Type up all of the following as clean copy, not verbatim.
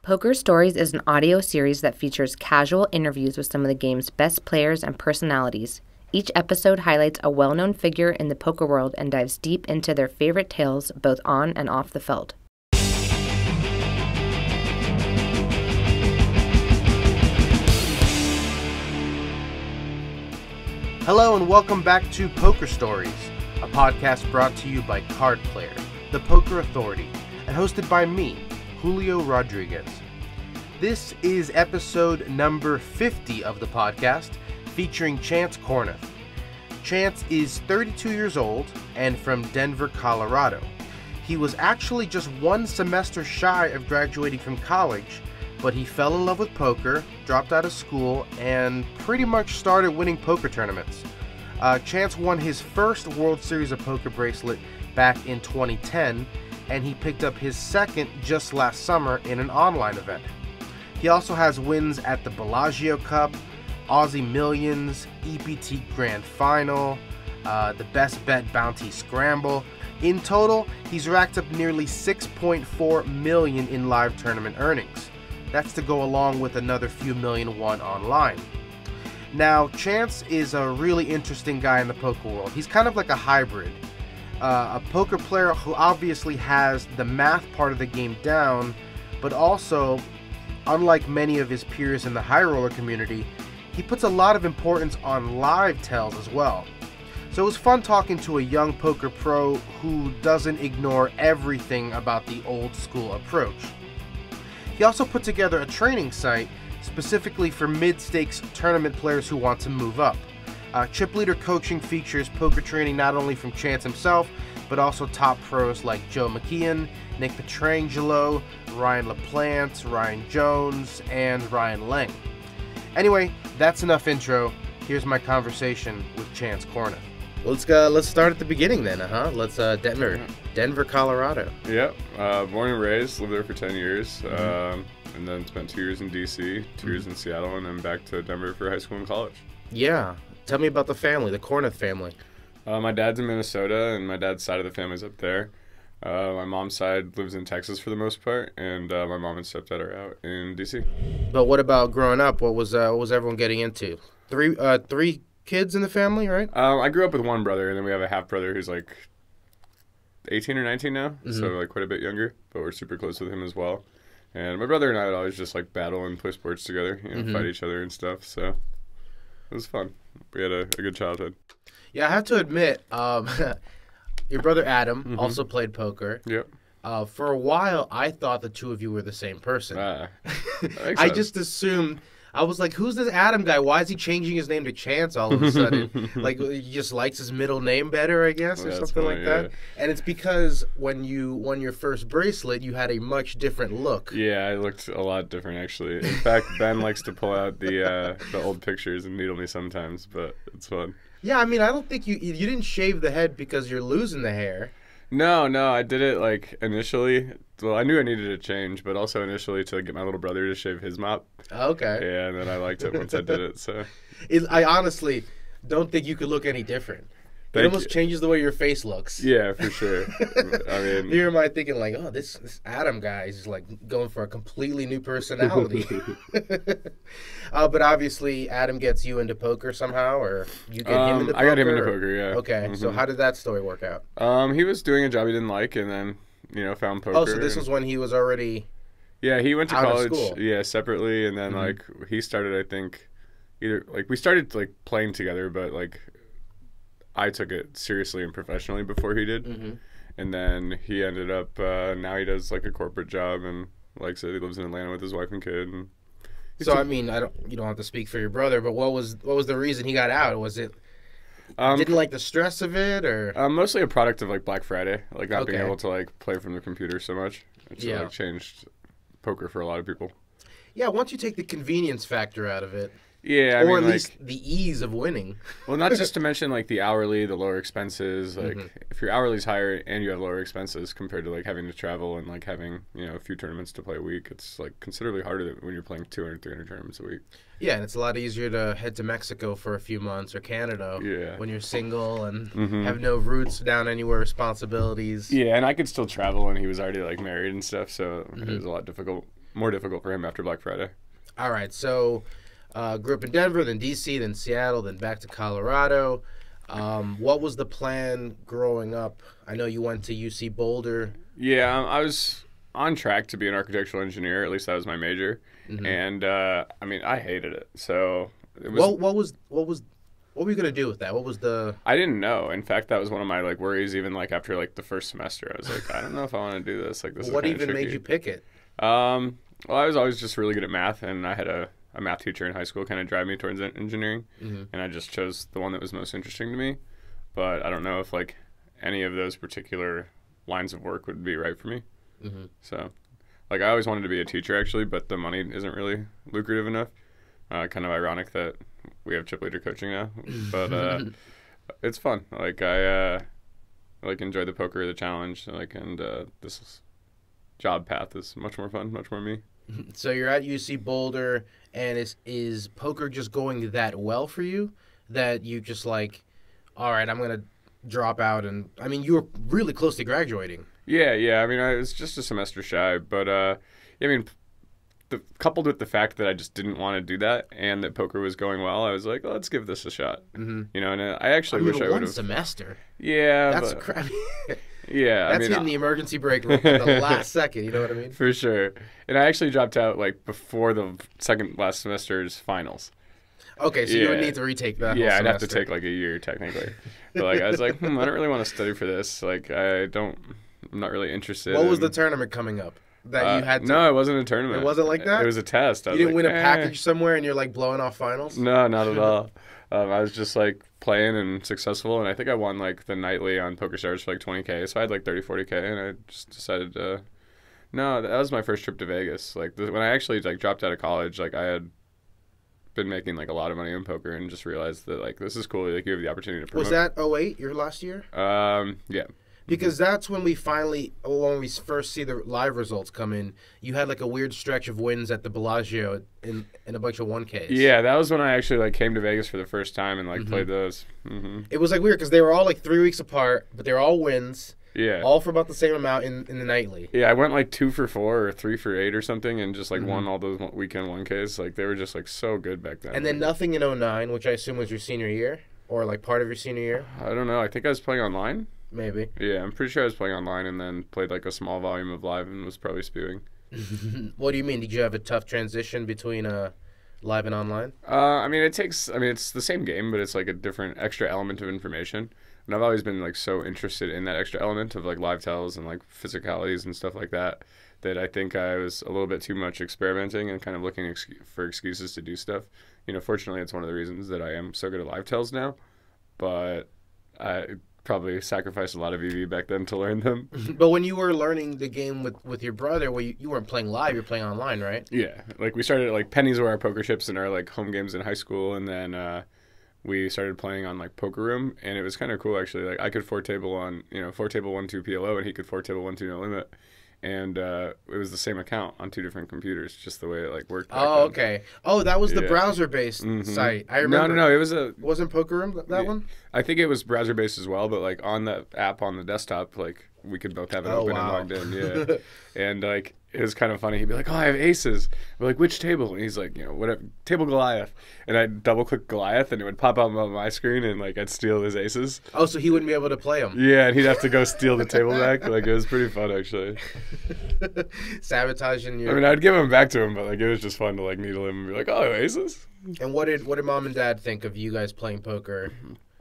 Poker Stories is an audio series that features casual interviews with some of the game's best players and personalities. Each episode highlights a well-known figure in the poker world and dives deep into their favorite tales both on and off the feld. Hello and welcome back to Poker Stories, a podcast brought to you by Card Player, the Poker Authority, and hosted by me, Julio Rodriguez. This is episode number 50 of the podcast, featuring Chance Kornuth. Chance is 32 years old and from Denver, Colorado. He was actually just one semester shy of graduating from college, but he fell in love with poker, dropped out of school, and pretty much started winning poker tournaments. Chance won his first World Series of Poker bracelet back in 2010, and he picked up his second just last summer in an online event. He also has wins at the Bellagio Cup, Aussie Millions, EPT Grand Final, the Best Bet Bounty Scramble. In total, he's racked up nearly $6.4 million in live tournament earnings. That's to go along with another few million won online. Now, Chance is a really interesting guy in the poker world. He's kind of like a hybrid. A poker player who obviously has the math part of the game down, but also, unlike many of his peers in the high roller community, he puts a lot of importance on live tells as well. So it was fun talking to a young poker pro who doesn't ignore everything about the old school approach. He also put together a training site specifically for mid-stakes tournament players who want to move up. Chip Leader Coaching features poker training not only from Chance himself, but also top pros like Joe McKeon, Nick Petrangelo, Ryan LaPlante, Ryan Jones, and Ryan Lang. Anyway, that's enough intro. Here's my conversation with Chance Kornuth. Let's start at the beginning then, Let's Denver, Colorado. Yep. Born and raised, lived there for 10 years, and then spent 2 years in D.C., 2 years in Seattle, and then back to Denver for high school and college. Yeah. Tell me about the family, the Kornuth family. My dad's in Minnesota, and my dad's side of the family's up there. My mom's side lives in Texas for the most part, and my mom and stepdad are out in D.C. But what about growing up? What was everyone getting into? Three kids in the family, right? I grew up with one brother, and then we have a half brother who's like 18 or 19 now, so like quite a bit younger, but we're super close with him as well. And my brother and I would always just like battle and play sports together, fight each other and stuff, so it was fun. We had a good childhood. Yeah, I have to admit, your brother Adam also played poker. Yep. For a while, I thought the two of you were the same person. I just assumed. I was like, who's this Adam guy? Why is he changing his name to Chance all of a sudden? Like, he just likes his middle name better, I guess, or something like that. And it's because when you won your first bracelet, you had a much different look. Yeah, I looked a lot different, actually. In fact, Ben likes to pull out the old pictures and needle me sometimes, but it's fun. Yeah, I mean, I don't think you didn't shave the head because you're losing the hair. No, I did it, like, initially. Well, I knew I needed a change, but also initially to get my little brother to shave his mop. Okay. Yeah, and then I liked it once I did it, so. I honestly don't think you could look any different. It almost changes the way your face looks. Yeah, for sure. I mean, here am I thinking like, oh, this Adam guy is like going for a completely new personality. But obviously, Adam gets you into poker somehow, or you get him into poker? I got him into poker, yeah. Okay, so how did that story work out? He was doing a job he didn't like, and then found poker. Oh, so this was when he was already. Yeah, he went to college. Of school. Yeah, separately, and then like he started. I think either like we started like playing together, but like. I took it seriously and professionally before he did, and then he ended up. Now he does like a corporate job and likes it. He lives in Atlanta with his wife and kid. And so I mean, you don't have to speak for your brother, but what was the reason he got out? Was it didn't like the stress of it, or mostly a product of like Black Friday, like not being able to like play from the computer so much. It's like changed poker for a lot of people. Yeah, once you take the convenience factor out of it. Yeah, or at least the ease of winning. Well, not just to mention like the hourly, the lower expenses. Like if your hourly's higher and you have lower expenses compared to like having to travel and like having a few tournaments to play a week, it's like considerably harder than when you're playing 200, 300 tournaments a week. Yeah, and it's a lot easier to head to Mexico for a few months or Canada when you're single and have no roots down anywhere, responsibilities. Yeah, and I could still travel, and he was already like married and stuff, so it was a lot difficult. more difficult for him after Black Friday. All right, so grew up in Denver, then D.C., then Seattle, then back to Colorado. What was the plan growing up? I know you went to UC Boulder. Yeah, I was on track to be an architectural engineer. At least that was my major. Mm-hmm. And I mean, I hated it. So it was. What were you gonna do with that? What was the? I didn't know. In fact, that was one of my like worries. Even like after like the first semester, I was like, I don't know if I want to do this. Like this. What is even tricky. made you pick it? Well, I was always just really good at math, and I had a math teacher in high school kind of drive me towards engineering, and I just chose the one that was most interesting to me. But I don't know if like any of those particular lines of work would be right for me. Mm-hmm. So, like I always wanted to be a teacher actually, but the money isn't really lucrative enough. Kind of ironic that we have chip leader coaching now, but it's fun. Like I like enjoy the poker, the challenge, like, and this job path is much more fun, much more me. So you're at UC Boulder, and is poker just going that well for you that you just like, all right, I'm gonna drop out? And I mean, you were really close to graduating. Yeah. I mean, I was just a semester shy, but I mean, coupled with the fact that I just didn't want to do that, and that poker was going well, I was like, let's give this a shot. Mm-hmm. You know, and I actually wish I would have. 1 semester. Yeah, that's but, yeah. That's hitting the emergency brake in the last second. You know what I mean? For sure. And I actually dropped out like before the second last semester's finals. Okay, so you would need to retake that. Yeah, whole I'd have to semester. take like a year technically. But like I was like, I don't really want to study for this. Like I'm not really interested. What was the tournament coming up that you had to? No, it wasn't a tournament. It wasn't like that? It was a test. You didn't win a package somewhere and you're like blowing off finals? No, not at all. I was just like playing and successful, and I think I won like the nightly on PokerStars for like $20K. So I had like 30, 40K, and I just decided to. No, that was my first trip to Vegas. Like when I actually like dropped out of college, like I had been making like a lot of money in poker, and just realized that like this is cool. Like you have the opportunity to promote. Was that 08, your last year? Yeah. Because that's when we first see the live results come in. You had like a weird stretch of wins at the Bellagio in a bunch of 1Ks. Yeah, that was when I actually like came to Vegas for the first time and like played those. Mm-hmm. It was like weird because they were all like 3 weeks apart, but they were all wins. Yeah. All for about the same amount in the nightly. Yeah, I went like 2 for 4 or 3 for 8 or something, and just like won all those weekend 1Ks. Like they were just like so good back then. And then nothing in 09, which I assume was your senior year or like part of your senior year. I don't know. I think I was playing online. Maybe. Yeah, I'm pretty sure I was playing online and then played like a small volume of live and was probably spewing. What do you mean? Did you have a tough transition between live and online? I mean, it's the same game, but it's like a different extra element of information. And I've always been like so interested in that extra element of like live tells and like physicalities and stuff like that, that I think I was a little bit too much experimenting and kind of looking for excuses to do stuff. You know, fortunately, it's one of the reasons that I am so good at live tells now, but I probably sacrificed a lot of EV back then to learn them. But when you were learning the game with your brother, well, you weren't playing live, you were playing online, right? Yeah, like we started like pennies were our poker chips in our like home games in high school, and then we started playing on like Poker Room, and it was kind of cool actually. Like I could 4-table 1-2 PLO, and he could 4-table 1-2 no limit. And it was the same account on 2 different computers, just the way it like worked. Oh, okay. Oh, that was the browser-based site. I remember. No. It was wasn't Poker Room that one? I think it was browser-based as well, but like on the app on the desktop, like we could both have it open and logged in. Yeah, and like it was kind of funny. He'd be like, "Oh, I have aces." We're like, "Which table?" And he's like, "Whatever, table Goliath." And I'd double-click Goliath, and it would pop up on my screen, and like I'd steal his aces. Oh, so he wouldn't be able to play them. Yeah, and he'd have to go steal the table back. Like it was pretty fun actually. Sabotaging your. I mean, I'd give them back to him, but like it was just fun to like needle him and be like, "Oh, aces." And what did mom and dad think of you guys playing poker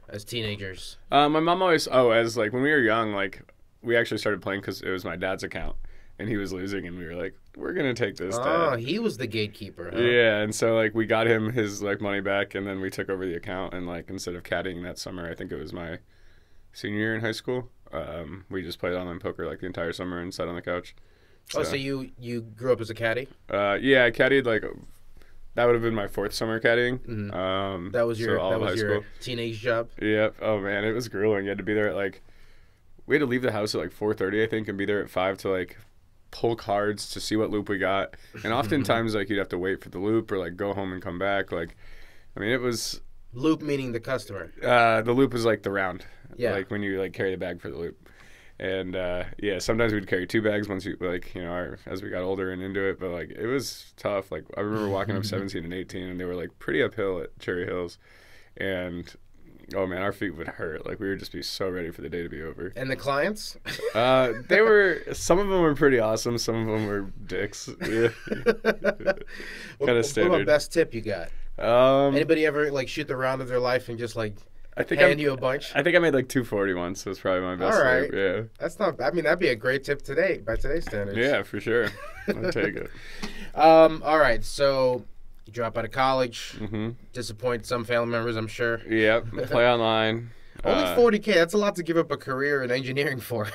as teenagers? My mom always as like when we were young, like we actually started playing because it was my dad's account, and he was losing, and we were like, "We're gonna take this." Oh, Dad. he was the gatekeeper. Huh? Yeah, and so like we got him his like money back, and then we took over the account, and like instead of caddying that summer, I think it was my senior year in high school, we just played online poker like the entire summer and sat on the couch. So you grew up as a caddy? Yeah, I caddied like. That would have been my 4th summer caddying. Mm-hmm. That was your teenage job? Yep. Oh, man, it was grueling. You had to be there at, like... We had to leave the house at, like, 4:30, I think, and be there at 5 to, like, pull cards to see what loop we got. And oftentimes, like, you'd have to wait for the loop or, like, go home and come back. Like, I mean, it was... Loop meaning the customer? The loop is, like, the round. Yeah. Like, when you, like, carry the bag for the loop. And yeah, sometimes we'd carry 2 bags once as we got older and into it. But like it was tough. Like I remember walking up 17 and 18, and they were like pretty uphill at Cherry Hills, and oh man, our feet would hurt. Like we would just be so ready for the day to be over. And the clients? Some of them were pretty awesome. Some of them were dicks. Yeah. Kind of standard. What about best tip you got? Anybody ever like shoot the round of their life and just like hand you a bunch? I think I made like 240 once. So it's probably my best. All right. tip. Yeah. That's not. I mean, that'd be a great tip today by today's standards. Yeah, for sure. I'll take it. All right. So you drop out of college. Mm-hmm. Disappoint some family members, I'm sure. Yep. Play online. Only $40K. That's a lot to give up a career in engineering for.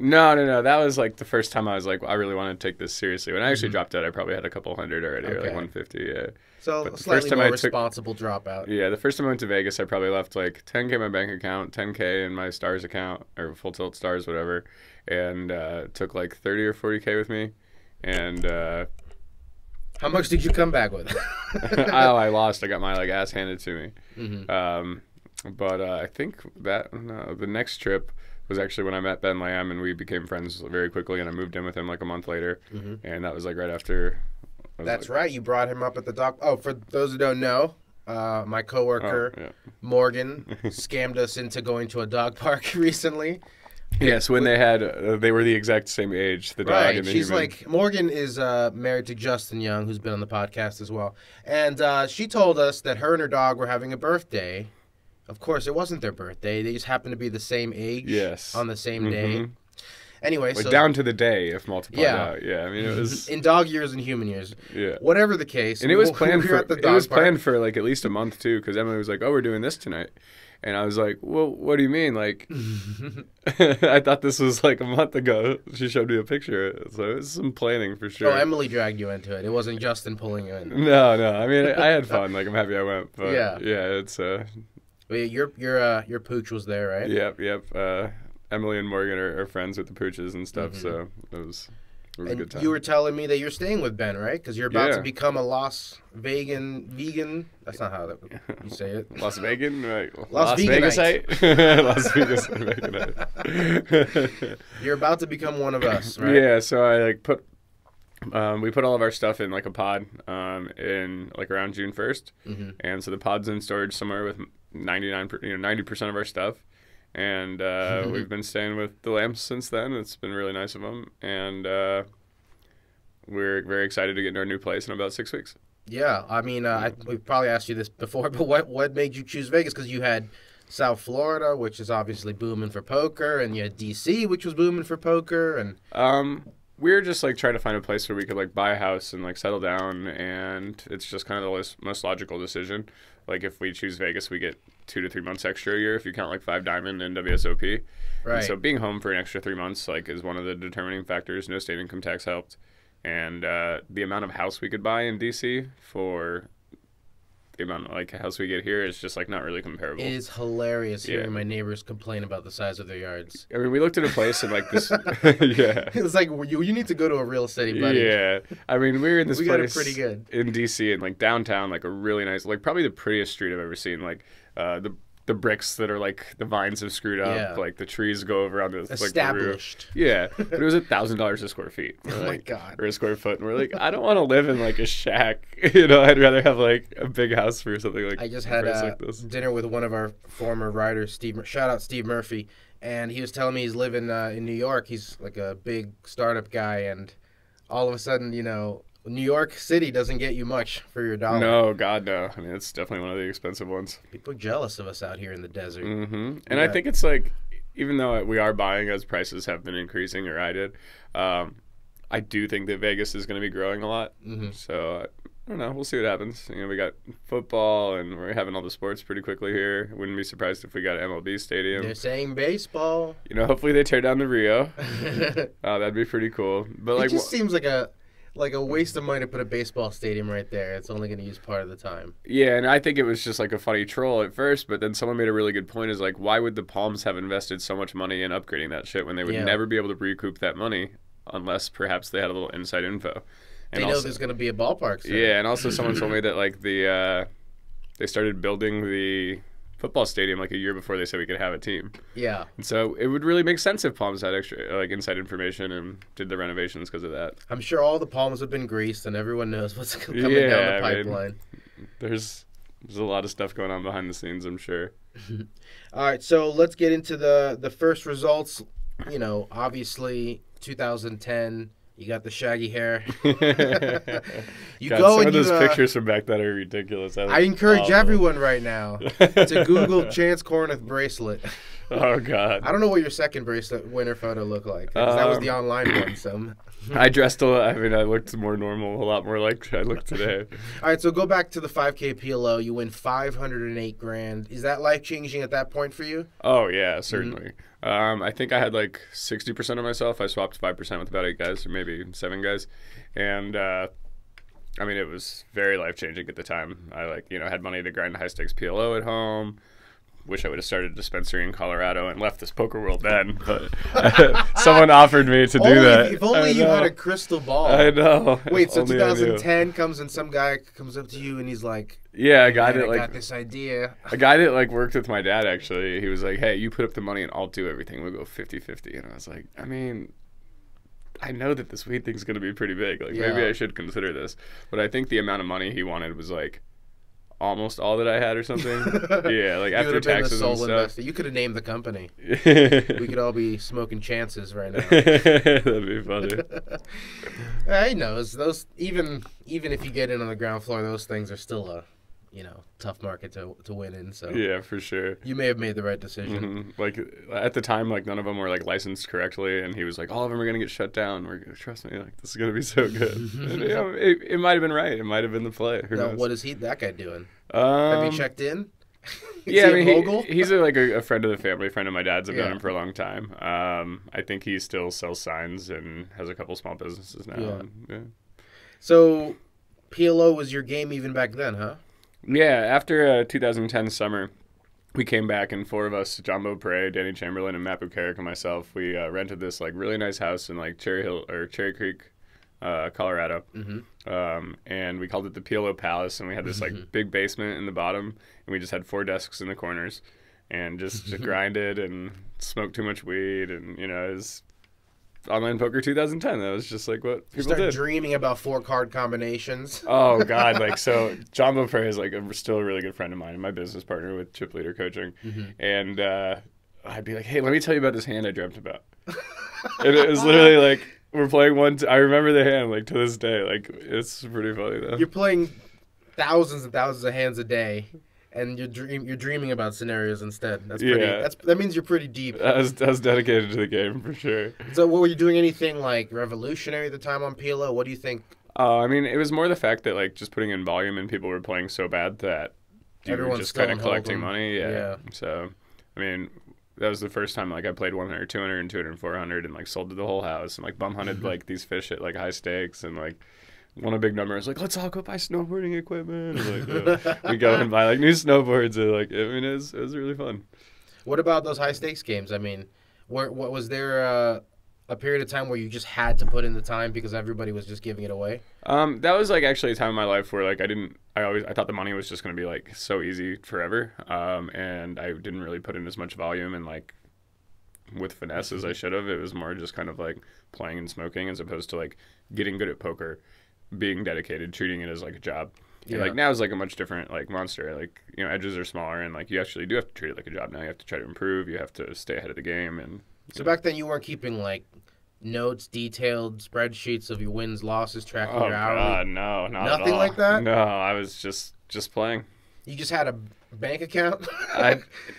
No. That was like the first time I was like, I really want to take this seriously. When I actually dropped out, I probably had a couple hundred already, or like 150. Yeah. So a slightly more responsible dropout. Yeah, the first time I went to Vegas, I probably left like 10K in my bank account, 10K in my Stars account, or Full Tilt Stars, whatever, and took like 30 or 40K with me. And how much did you come back with? I lost. I got my like ass handed to me. Mm-hmm. But I think that the next trip was actually when I met Ben Lamb, and we became friends very quickly, and I moved in with him like a month later. Mm-hmm. And that was like right after. That's right. You brought him up at the dock. Oh, for those who don't know, my coworker Morgan scammed us into going to a dog park recently. Yes, when they were the exact same age, the dog and the She's human. like, Morgan is married to Justin Young, who's been on the podcast as well. And she told us that her and her dog were having a birthday. Of course, it wasn't their birthday. They just happened to be the same age on the same day. Anyway, like down to the day if multiplied out. Yeah, I mean it was in dog years and human years. Yeah, whatever the case. And it was planned planned for like at least a month too, because Emily was like, "Oh, we're doing this tonight," and I was like, "Well, what do you mean? Like, I thought this was like a month ago." She showed me a picture, so it was some planning for sure. Oh, Emily dragged you into it. It wasn't Justin pulling you in. No. I mean, I had fun. Like, I'm happy I went. But yeah, it's your pooch was there, right? Yep. Emily and Morgan are friends with the pooches and stuff, so it was a good time. You were telling me that you're staying with Ben, right? Because you're about to become a Las Vegan. That's not how you say it. Las Vegan, right? Las Vegasite. Las Vegas Veganite. You're about to become one of us, right? Yeah. So I like we put all of our stuff in like a pod in like around June 1st, and so the pod's in storage somewhere with 90% of our stuff. And we've been staying with the Lambs since then. It's been really nice of them. And we're very excited to get into our new place in about 6 weeks. Yeah. I mean, we've probably asked you this before, but what made you choose Vegas? Because you had South Florida, which is obviously booming for poker, and you had D.C., which was booming for poker. And we were just like trying to find a place where we could like buy a house and like settle down. And it's just kind of the most logical decision. Like if we choose Vegas, we get 2 to 3 months extra a year if you count like 5 Diamond and WSOP. Right. And so being home for an extra 3 months like is one of the determining factors. No state income tax helped, and the amount of house we could buy in DC for the amount of like house we get here is just like not really comparable. It is hilarious hearing my neighbors complain about the size of their yards. I mean, we looked at a place and like this. Yeah. It was like you need to go to a real estate, buddy. Yeah. I mean, we were in this place got it pretty good in DC and like downtown, like a really nice, like probably the prettiest street I've ever seen. Like the bricks that are like the vines have screwed up, like the trees go over on the established. Like, the roof. Yeah, but it was $1,000 a square feet. Oh my god! Or a square foot, and we're like, I don't want to live in like a shack. You know, I'd rather have like a big house for something like. I just had dinner with one of our former writers, Steve. Shout out Steve Murphy, and he was telling me he's living in New York. He's like a big startup guy, and all of a sudden, you know, New York City doesn't get you much for your dollar. No, God, no. I mean, it's definitely one of the expensive ones. People are jealous of us out here in the desert. Mm-hmm. And I think it's like, even though we are buying as prices have been increasing, or I did, I do think that Vegas is going to be growing a lot. Mm-hmm. So, I don't know. We'll see what happens. You know, we got football, and we're having all the sports pretty quickly here. Wouldn't be surprised if we got an MLB stadium. They're saying baseball. You know, hopefully they tear down the Rio. That'd be pretty cool. But it just seems like a waste of money to put a baseball stadium right there. It's only going to use part of the time. Yeah, and I think it was just like a funny troll at first, but then someone made a really good point is like, why would the Palms have invested so much money in upgrading that shit when they would never be able to recoup that money unless perhaps they had a little inside info? And they know there's going to be a ballpark soon. Yeah, and also someone told me that like they started building the football stadium like a year before they said we could have a team. Yeah. And so it would really make sense if Palms had extra like inside information and did the renovations because of that. I'm sure all the palms have been greased and everyone knows what's coming down the pipeline. There's a lot of stuff going on behind the scenes, I'm sure. All right, so let's get into the first results. You know, obviously 2010. You got the shaggy hair. You God, go some and of those you, pictures from back then are ridiculous. I encourage everyone right now to Google Chance Corneth bracelet. Oh God! I don't know what your second bracelet winner photo looked like. 'Cause that was the online one. So I dressed a lot. I mean, I looked more normal, a lot more like I look today. all right, so go back to the 5K PLO. You win $508,000. Is that life changing at that point for you? Oh yeah, certainly. I think I had like 60% of myself. I swapped 5% with about 8 guys, or maybe 7 guys, and I mean, it was very life changing at the time. I had money to grind a high stakes PLO at home. Wish I would have started a dispensary in Colorado and left this poker world then, but someone offered me to do that. If only you had a crystal ball. I know. Wait, so 2010 comes and some guy comes up to you and he's like, "Yeah, a guy that got this idea." A guy that like worked with my dad actually. He was like, "Hey, you put up the money and I'll do everything. We'll go 50-50." And I was like, I mean, I know that this weed thing's going to be pretty big. Like maybe I should consider this. But I think the amount of money he wanted was like almost all that I had or something. Yeah, like after taxes and stuff. Investor. You could have named the company. We could all be smoking chances right now. That'd be funny. He knows those. Even if you get in on the ground floor, those things are still a tough market to win in. So yeah, for sure. You may have made the right decision. Mm-hmm. Like at the time, like none of them were like licensed correctly, and he was like, "All of them are gonna get shut down. Trust me, like this is gonna be so good." And, it might have been right. It might have been the play. Who knows? What is that guy doing? Have you checked in? Yeah, I mean, he's a friend of the family, friend of my dad's. I've known him for a long time. I think he still sells signs and has a couple small businesses now. Yeah. So, PLO was your game even back then, huh? Yeah, after 2010 summer, we came back and 4 of us, John Beaupre, Danny Chamberlain, and Matt Bukarik and myself, we rented this like really nice house in like Cherry Creek, Colorado. And we called it the PLO Palace, and we had this like big basement in the bottom, and we just had 4 desks in the corners and just grinded and smoked too much weed, and it was online poker 2010. That was just like what people did. Dreaming about 4-card combinations. Oh God! Like so, John Beaupre is like still a really good friend of mine and my business partner with Chip Leader Coaching, and I'd be like, "Hey, let me tell you about this hand I dreamt about." And it was literally like we're playing one. I remember the hand like to this day. Like it's pretty funny though. You're playing thousands and thousands of hands a day. And you're dreaming about scenarios instead. That's pretty. Yeah. That means you're pretty deep. I was dedicated to the game for sure. So, were you doing anything like revolutionary at the time on PLO? What do you think? I mean, it was more the fact that like just putting in volume and people were playing so bad that you were just kind of collecting money. Yeah. So, I mean, that was the first time like I played 100, 200, and 200, 400, and like sold to the whole house and like bum hunted like these fish at like high stakes and like. Won a big number. I was like, let's all go buy snowboarding equipment. And, like, we go and buy like new snowboards. And, like, I mean, it was really fun. What about those high stakes games? I mean, what was there a period of time where you just had to put in the time because everybody was just giving it away? That was like actually a time in my life where like I thought the money was just going to be like so easy forever. And I didn't really put in as much volume and like with finesse as I should have. It was more just kind of like playing and smoking as opposed to like getting good at poker. Being dedicated, treating it as like a job. Yeah. And like now is like a much different like monster. Like edges are smaller, and like you actually do have to treat it like a job now. You have to try to improve. You have to stay ahead of the game. And so back then you weren't keeping like notes, detailed spreadsheets of your wins, losses, tracking your hourly. Oh God, no, nothing like that. No, I was just playing. You just had a bank account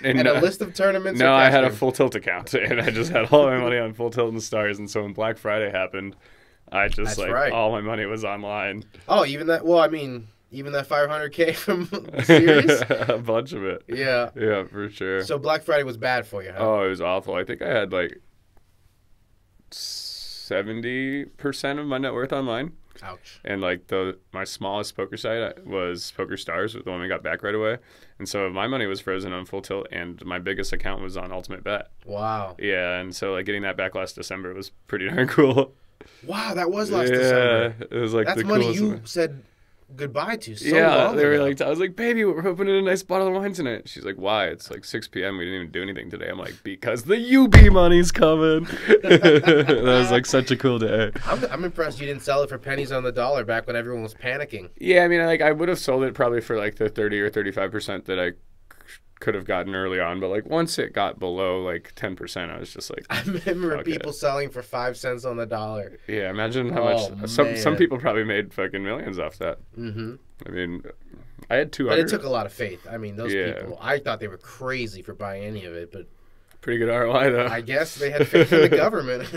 and a list of tournaments. No, I had a Full Tilt account, and I just had all my money on Full Tilt and Stars. And so when Black Friday happened. I just all my money was online. Oh, even that. Well, I mean, even that $500K from the series. A bunch of it. Yeah. Yeah, for sure. So Black Friday was bad for you, huh? Oh, it was awful. I think I had like 70% of my net worth online. Ouch. And like my smallest poker site was Poker Stars, the one we got back right away. And so my money was frozen on Full Tilt, and my biggest account was on Ultimate Bet. Wow. Yeah, and so like getting that back last December was pretty darn cool. Wow, that was last December. Yeah, it was like that's the money coolest you said goodbye to so yeah, long they were ago. like, I was like, baby, we're opening a nice bottle of wine tonight. She's like, why? It's like 6 p.m. We didn't even do anything today. I'm like, because the UB money's coming. That was like such a cool day. I'm impressed you didn't sell it for pennies on the dollar back when everyone was panicking. Yeah, I mean, like I would have sold it probably for like the 30 or 35% that I could have gotten early on, but like once it got below like 10%, I was just like, I remember fuck people it. selling for 5 cents on the dollar. Yeah, imagine how Oh, much some man. people probably made fucking millions off that. Mm-hmm. I mean, I had 200. But it took a lot of faith. I mean, those Yeah. people, I thought they were crazy for buying any of it, but Pretty good ROI though. I guess they had faith in the government.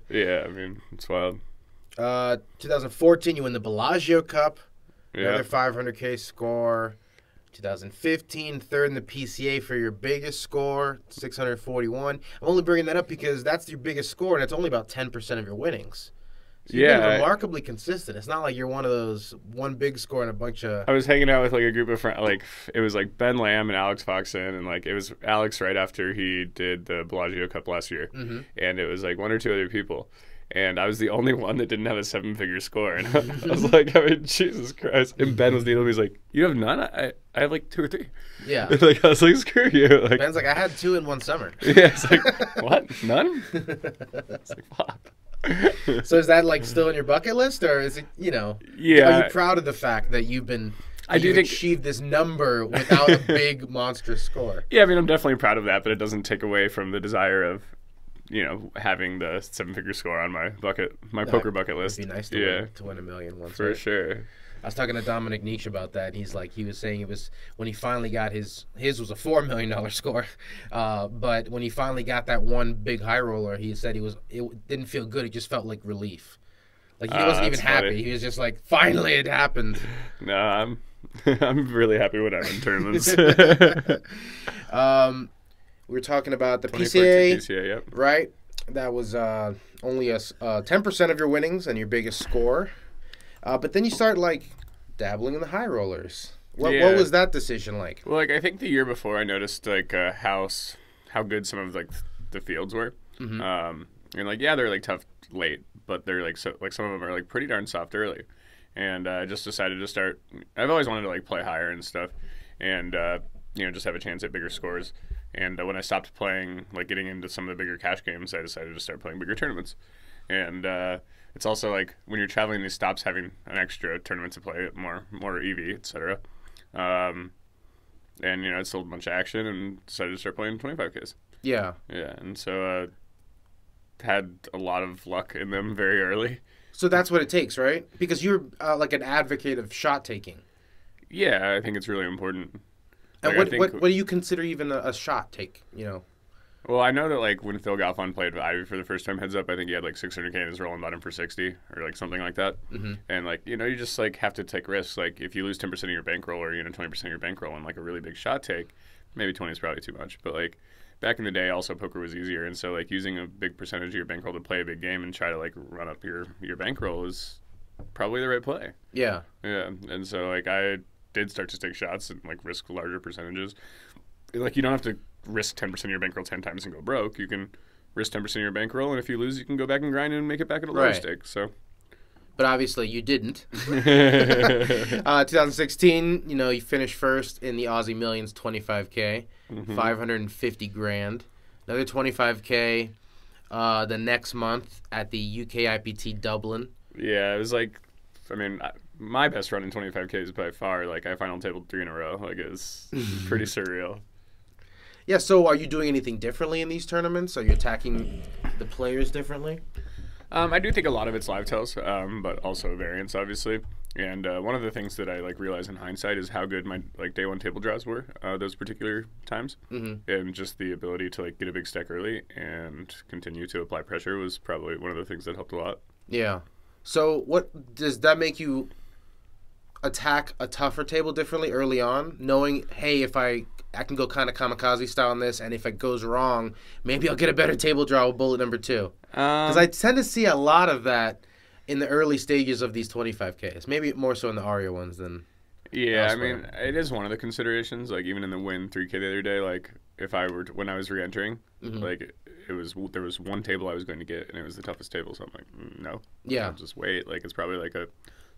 Yeah, I mean, it's wild. 2014, you win the Bellagio Cup, Yeah. another 500K score. 2015, third in the PCA for your biggest score, 641. I'm only bringing that up because that's your biggest score, and it's only about 10% of your winnings. So you've been Yeah, remarkably consistent. It's not like you're one of those one big score and a bunch of... I was hanging out with like a group of friends. Like it was like Ben Lamb and Alex Foxen, and like it was Alex right after he did the Bellagio Cup last year, and it was like one or two other people, and I was the only one that didn't have a 7-figure score, and I was like, I mean, Jesus Christ! And Ben was the only one who's like, you have none? I have like 2 or 3. Yeah. Like I was like, screw you. Like Ben's like, I had 2 in one summer. yeah, it's like what? None? It's like fuck. So is that like still in your bucket list, or is it, you know? Yeah. Are you proud of the fact that you've do think- achieved this number without a big monstrous score? Yeah, I mean, I'm definitely proud of that, but it doesn't take away from the desire of, you know, having the 7-figure score on my poker bucket list. It'd be nice to win $1 million once. For right? sure. I was talking to Dominic Nietzsche about that. He was saying it was when he finally got his was a $4 million score, but when he finally got that one big high roller, he said it didn't feel good. It just felt like relief. Like he wasn't even that's happy. funny. He was just like, finally it happened. No, I'm really happy when I'm in tournaments. We were talking about the 2014 PCA, PCA, yep. right? That was only 10% of your winnings and your biggest score. But then you start like dabbling in the high rollers. What Yeah. was that decision like? Well, like I think the year before I noticed like how good some of like the fields were, and like yeah they're like tough late, but they're like so like some of them are like pretty darn soft early, and I just decided to start. I've always wanted to like play higher and stuff, and you know just have a chance at bigger scores. And when I stopped playing, like getting into some of the bigger cash games, I decided to start playing bigger tournaments, and it's also like when you're traveling these stops, having an extra tournament to play, more EV, etc. And you know, I sold a bunch of action and decided to start playing 25Ks. Yeah. Yeah, and so had a lot of luck in them very early. So that's what it takes, right? Because you're like an advocate of shot taking. Yeah, I think it's really important. And Like, I think- what do you consider even a shot take? You know. Well, I know that like when Phil Galfond played with Ivy for the first time, heads up, I think he had like 600K in his rolling bottom for 60 or like something like that. Mm-hmm. And like you know, you just like have to take risks. Like if you lose 10% of your bankroll or 20% of your bankroll on like a really big shot take, maybe 20 is probably too much. But like back in the day, also poker was easier, and so like using a big percentage of your bankroll to play a big game and try to like run up your bankroll is probably the right play. Yeah. Yeah, and so like I did start to take shots and like risk larger percentages. Like you don't have to risk 10% of your bankroll 10 times and go broke. You can risk 10% of your bankroll, and if you lose, you can go back and grind and make it back at a lower Right. stake. So But obviously you didn't. 2016, you know, you finished first in the Aussie Millions 25K, 550 grand. Another 25K the next month at the UK IPT Dublin. yeah, it was like, I mean, my best run in 25K is by far. Like I final tabled 3 in a row. Like it was pretty surreal. Yeah, so are you doing anything differently in these tournaments? Are you attacking the players differently? I do think a lot of it's live tells, but also variance, obviously. And one of the things that I like realize in hindsight is how good my like day one table draws were those particular times, and just the ability to like get a big stack early and continue to apply pressure was probably one of the things that helped a lot. Yeah. So what does that make you attack a tougher table differently early on, knowing, hey, if I can go kind of kamikaze style on this, and if it goes wrong, maybe I'll get a better table draw with bullet number 2. Because I tend to see a lot of that in the early stages of these 25Ks. Maybe more so in the Aria ones than Yeah, elsewhere. I mean, it is one of the considerations. Like even in the Win 3K the other day, like if I were when I was re-entering, like there was one table I was going to get, and it was the toughest table. So I'm like, no, Yeah. I'll just wait. Like it's probably like a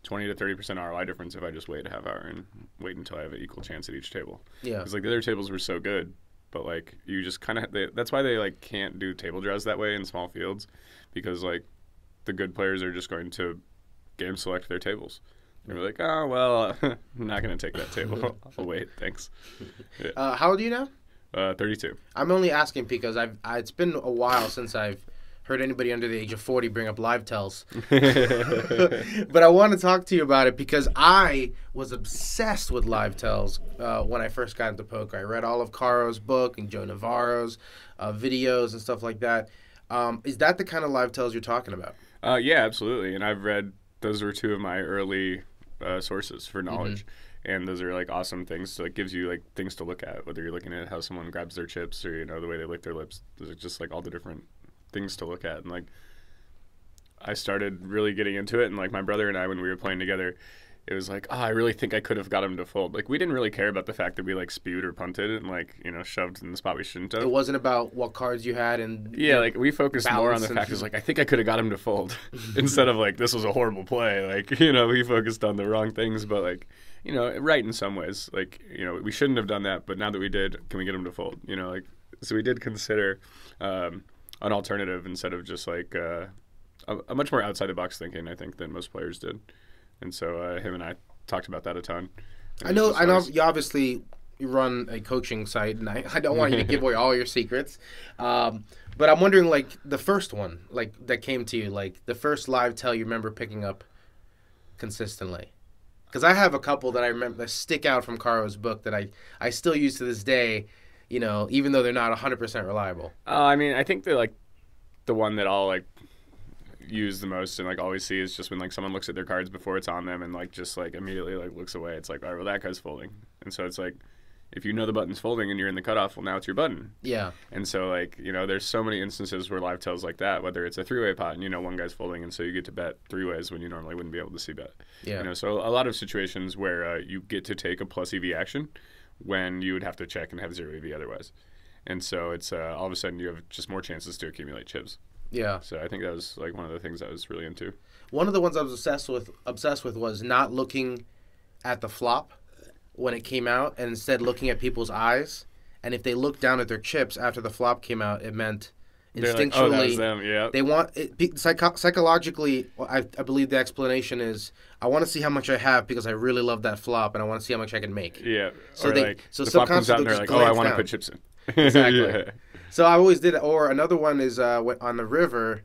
20 to 30% ROI difference if I just wait a half hour and wait until I have an equal chance at each table. Yeah. Because like the other tables were so good, but like you just kind of that's why they like can't do table draws that way in small fields, because like the good players are just going to game select their tables. They're like, oh well, I'm not gonna take that table. I'll wait. Thanks. Yeah. How old are you now? 32. I'm only asking because it's been a while since I've heard anybody under the age of 40 bring up live tells. But I want to talk to you about it because I was obsessed with live tells when I first got into poker. I read all of Caro's book and Joe Navarro's videos and stuff like that. Is that the kind of live tells you're talking about? Yeah, absolutely. And I've read, those were two of my early sources for knowledge. And those are like awesome things. So it gives you like things to look at, whether you're looking at how someone grabs their chips or, you know, the way they lick their lips. Those are just like all the different things to look at. And like I started really getting into it, and like my brother and I, when we were playing together, it was like, oh, I really think I could have got him to fold. Like we didn't really care about the fact that we like spewed or punted and like, you know, shoved in the spot we shouldn't have. It wasn't about what cards you had and yeah, like we focused more on the fact is like I think I could have got him to fold instead of like this was a horrible play. Like, you know, we focused on the wrong things, but like, you know, right in some ways. Like, you know, we shouldn't have done that, but now that we did, can we get him to fold? You know, like so we did consider an alternative instead of just like a much more outside the box thinking, I think, than most players did. And so him and I talked about that a ton. I know you obviously run a coaching site, and I don't want you to give away all your secrets. But I'm wondering, like, the first one, like, that came to you, like, the first live tell you remember picking up consistently. Because I have a couple that I remember that stick out from Caro's book that I still use to this day, you know, even though they're not 100% reliable. I mean, I think that, like, the one that I'll, like, use the most and, like, always see is just when, like, someone looks at their cards before it's on them and, like, just, like, immediately, like, looks away. It's like, all right, well, that guy's folding. And so it's like, if you know the button's folding and you're in the cutoff, well, now it's your button. Yeah. And so, like, you know, there's so many instances where live tells like that, whether it's a three-way pot and, you know, one guy's folding, and so you get to bet three ways when you normally wouldn't be able to see bet. Yeah. You know, so a lot of situations where you get to take a plus EV action when you would have to check and have zero EV otherwise. And so it's all of a sudden you have just more chances to accumulate chips. Yeah. So I think that was, like, one of the things I was really into. One of the ones I was obsessed with was not looking at the flop when it came out, and instead looking at people's eyes. And if they looked down at their chips after the flop came out, it meant instinctually, like, oh, that was them. Yeah. They want it, psychologically. I believe the explanation is I want to see how much I have because I really love that flop, and I want to see how much I can make. Yeah. So the flop comes out and they're like, oh, I want to put chips in. Exactly. Yeah. So I always did it. Or another one is on the river,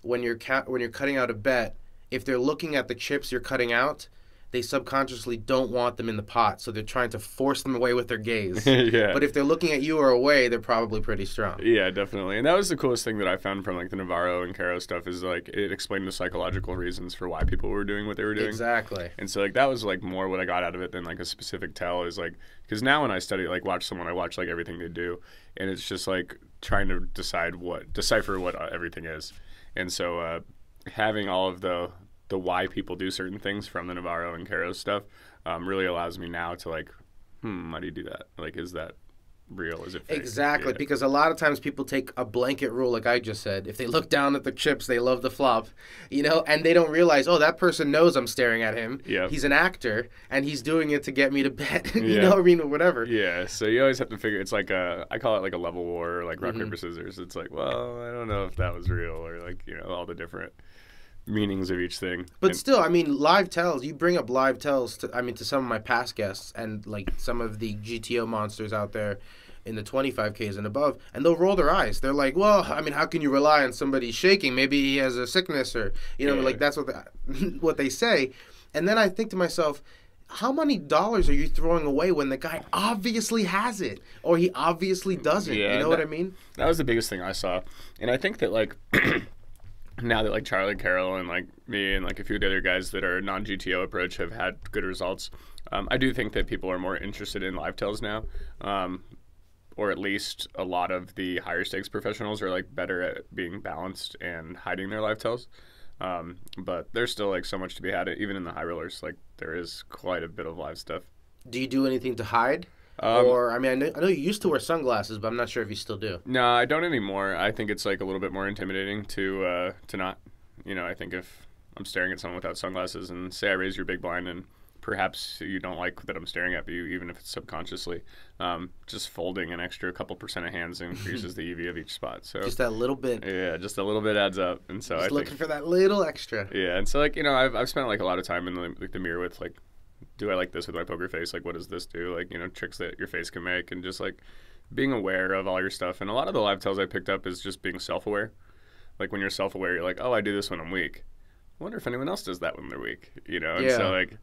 when you're cutting out a bet, if they're looking at the chips you're cutting out, they subconsciously don't want them in the pot, so they're trying to force them away with their gaze. Yeah. But if they're looking at you or away, they're probably pretty strong. Yeah, definitely. And that was the coolest thing that I found from, like, the Navarro and Caro stuff is, like, it explained the psychological reasons for why people were doing what they were doing. Exactly. And so, like, that was, like, more what I got out of it than, like, a specific tell is, like, because now when I study, like, watch someone, I watch, like, everything they do, and it's just, like, trying to decipher what everything is. And so having all of the why people do certain things from the Navarro and Caro stuff really allows me now to, like, why do you do that? Like, is that real? Is it fake? Exactly, yeah. Because a lot of times people take a blanket rule, like I just said. If they look down at the chips, they love the flop, you know, and they don't realize, oh, that person knows I'm staring at him. Yeah. He's an actor, and he's doing it to get me to bet, you Yeah. know, I mean, whatever. Yeah, so you always have to figure, it's like I call it like a level war, or like rock, paper, scissors. It's like, well, I don't know if that was real, or like, you know, all the different meanings of each thing. But still, I mean, live tells, you bring up live tells to some of my past guests and like some of the GTO monsters out there in the 25Ks and above, and they'll roll their eyes. They're like, well, I mean, how can you rely on somebody shaking? Maybe he has a sickness, or, you know, like that's what they say. And then I think to myself, how many dollars are you throwing away when the guy obviously has it, or he obviously doesn't? Yeah, you know what I mean? That was the biggest thing I saw. And I think that, like, now that, like, Charlie Carroll and, like, me and, like, a few of the other guys that are non-GTO approach have had good results, I do think that people are more interested in live tells now. Or at least a lot of the higher stakes professionals are, like, better at being balanced and hiding their live tells. But there's still, like, so much to be had, even in the high rollers. Like, there is quite a bit of live stuff. Do you do anything to hide? Or, I mean, I know you used to wear sunglasses, but I'm not sure if you still do. No, I don't anymore. I think it's, like, a little bit more intimidating to not. You know, I think if I'm staring at someone without sunglasses, and say I raise your big blind, and perhaps you don't like that I'm staring at you, even if it's subconsciously. Just folding an extra couple percent of hands increases the EV of each spot. So just that little bit. Yeah, just a little bit adds up, and so just I think looking for that little extra. Yeah, and so like I've spent like a lot of time in the mirror with like, do I like this with my poker face? Like, what does this do? Like, tricks that your face can make, and just like being aware of all your stuff. And a lot of the live tells I picked up is just being self-aware. Like when you're self-aware, you're like, oh, I do this when I'm weak. I wonder if anyone else does that when they're weak, And so like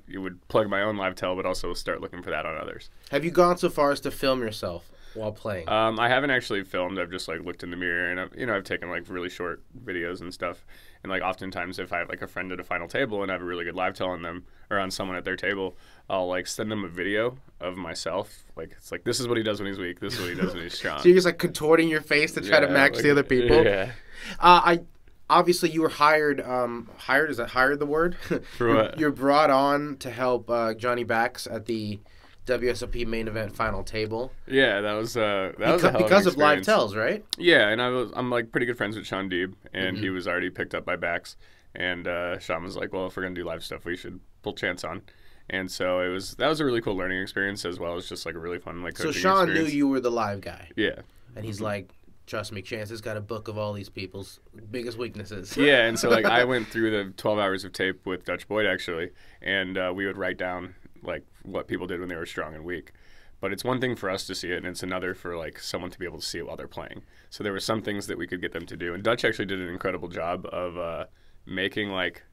you would plug my own live tell, but also start looking for that on others. Have you gone so far as to film yourself while playing? I haven't actually filmed. I've just like looked in the mirror, and I've taken like really short videos and stuff. And like oftentimes, if I have like a friend at a final table and I have a really good live tell on them or on someone at their table, I'll like send them a video of myself. Like it's like, this is what he does when he's weak. This is what he does when he's strong. So you're just like contorting your face to try to match the other people. Yeah. Obviously, you were hired. Is that hired the word? For what? You're brought on to help Johnny Bax at the WSOP main event final table. Yeah, that was a hell of an because of experience. live tells, right? Yeah, and I'm like pretty good friends with Sean Deeb, and he was already picked up by Bax, and Sean was like, well, if we're gonna do live stuff, we should pull Chance on. And so that was a really cool learning experience, as well as just like a really fun like coaching Sean experience. knew you were the live guy. Yeah. And he's like, trust me, Chance has got a book of all these people's biggest weaknesses. Yeah, and so like I went through the 12 hours of tape with Dutch Boyd actually, and we would write down like what people did when they were strong and weak. But it's one thing for us to see it, and it's another for like someone to be able to see it while they're playing. So there were some things that we could get them to do, and Dutch actually did an incredible job of making like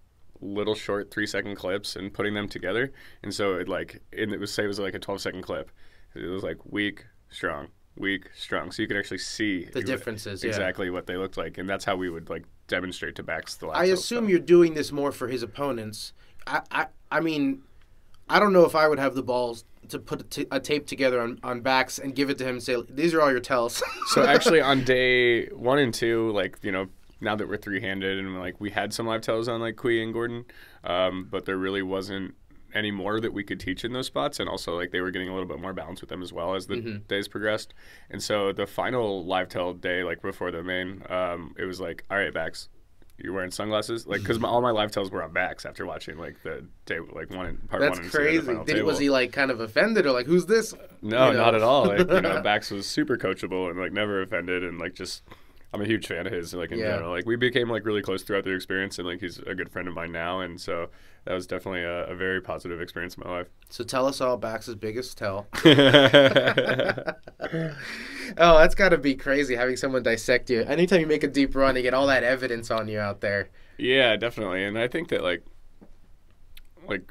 little short 3-second clips and putting them together. And so it like, and it was say it was like a 12-second clip. It was like weak, strong, weak, strong. So you could actually see the differences, exactly what they looked like, and that's how we would like demonstrate to Bax the live I tell assume stuff. you're doing this more for his opponents. I mean, I don't know if I would have the balls to put a tape together on Bax and give it to him and say, these are all your tells. So actually on day 1 and 2, like, now that we're three-handed and like we had some live tells on like Kui and Gordon, but there really wasn't any more that we could teach in those spots, and also like they were getting a little bit more balance with them as well as the days progressed. And so the final live tell day, like before the main, it was like, all right, Bax, you're wearing sunglasses, like because all my live tells were on Bax after watching like the day like part 1 and 2 That's of the crazy. final table. Was he like kind of offended or like, who's this? No, not at all. Like, Bax was super coachable and like never offended, and like just I'm a huge fan of his, like in general. Like we became like really close throughout the experience, and like he's a good friend of mine now, and so that was definitely a very positive experience in my life. So tell us all Bax's biggest tell. Oh, that's got to be crazy having someone dissect you. Anytime you make a deep run, you get all that evidence on you out there. Yeah, definitely. And I think that like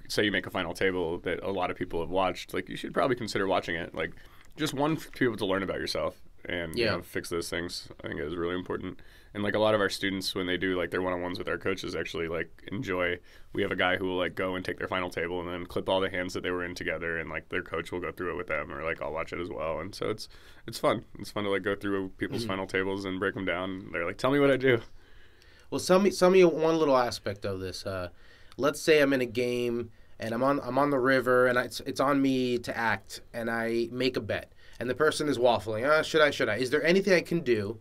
say you make a final table that a lot of people have watched, like you should probably consider watching it. Like just one for people to learn about yourself and fix those things. I think is really important. And like a lot of our students, when they do like their one-on-ones with our coaches, actually like enjoy. We have a guy who will like go and take their final table and then clip all the hands that they were in together, and like their coach will go through it with them, or like I'll watch it as well. And so it's fun. It's fun to like go through people's final tables and break them down. They're like, tell me what I do. Well, tell me one little aspect of this. Let's say I'm in a game and I'm on the river, and it's on me to act, and I make a bet, and the person is waffling. Should I? Is there anything I can do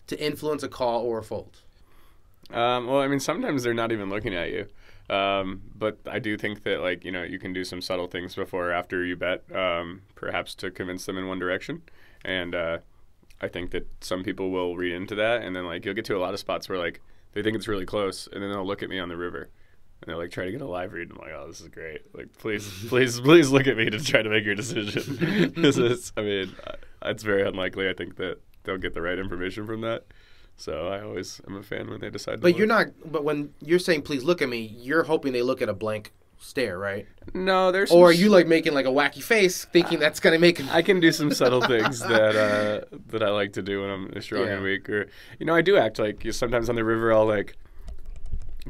to influence a call or a fold? Well, I mean, sometimes they're not even looking at you. But I do think that, like, you can do some subtle things before or after you bet, perhaps to convince them in one direction. And I think that some people will read into that, and then, like, you'll get to a lot of spots where, like, they think it's really close, and then they'll look at me on the river. And they're like, try to get a live read. I'm like, oh, this is great. Like, please look at me to try to make your decision. It's very unlikely, I think, that they'll get the right information from that. So I always am a fan when they decide to look. But when you're saying, please look at me, you're hoping they look at a blank stare, right? No, there's Or are you like making like a wacky face thinking that's going to make I can do some subtle things that I like to do when I'm strong and weak. Or, I do act like sometimes on the river I'll like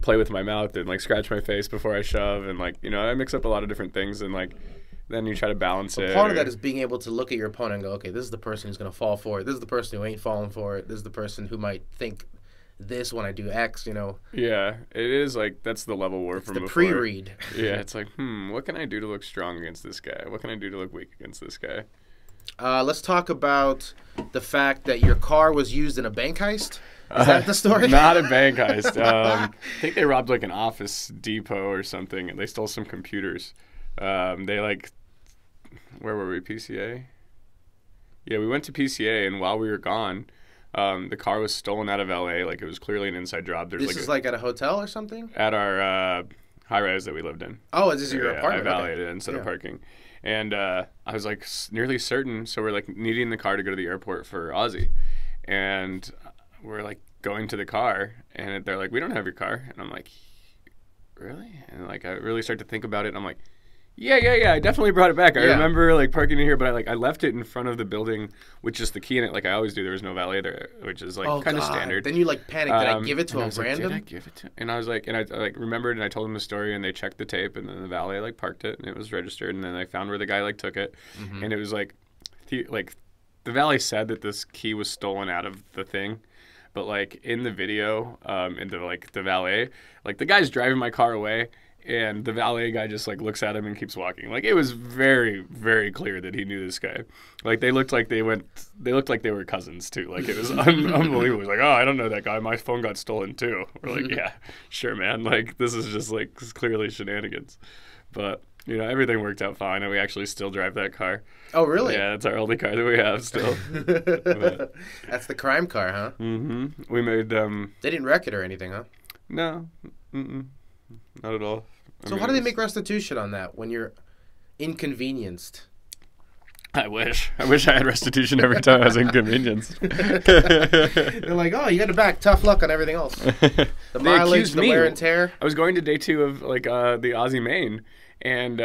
play with my mouth and like scratch my face before I shove, and like I mix up a lot of different things, and like then you try to balance it. Part of that is being able to look at your opponent and go, okay, this is the person who's going to fall for it. This is the person who ain't falling for it. This is the person who might think this when I do X, Yeah, it is like that's the level war from before. The pre-read. Yeah, it's like, what can I do to look strong against this guy? What can I do to look weak against this guy? Let's talk about the fact that your car was used in a bank heist. Is that the story? Not a bank heist. I think they robbed like an Office Depot or something, and they stole some computers. They like, where were we? PCA? Yeah, we went to PCA, and while we were gone, the car was stolen out of LA. Like it was clearly an inside job. There's This is like at a hotel or something? at our high rise that we lived in. Oh, is this your Yeah, apartment? I Okay. validated it instead of Yeah. parking. And I was like nearly certain. So we're like needing the car to go to the airport for Aussie. And we're like going to the car. And they're like, we don't have your car. And I'm like, really? And like I really start to think about it. And I'm like, yeah. I definitely brought it back. I Yeah. remember like parking it here. But I left it in front of the building with just the key in it like I always do. There was no valet there, which is like Oh, kind of God. standard. Then you like panicked. Did I give it to And I a was like, random? Did I give it to? And I was like, and I like remembered, and I told them the story, and they checked the tape, and then the valet like parked it, and it was registered, and then I found where the guy like took it, and it was like the valet said that this key was stolen out of the thing, but like in the video, the valet, like the guy's driving my car away. And the valet guy just like looks at him and keeps walking. Like it was very, very clear that he knew this guy. Like they looked like they were cousins too. Like it was unbelievable. He's like, oh, I don't know that guy. My phone got stolen too. We're like, yeah, sure, man. Like this is just like clearly shenanigans. But you know, everything worked out fine, and we actually still drive that car. Oh, really? Yeah, it's our only car that we have still. But, That's the crime car, huh? we made They didn't wreck it or anything, huh? no, not at all. So how do they make restitution on that when you're inconvenienced? I wish I had restitution every time I was inconvenienced. They're like, oh, you got it back. Tough luck on everything else. The They mileage, accused the me. wear and tear. I was going to day 2 of like the Aussie Main, and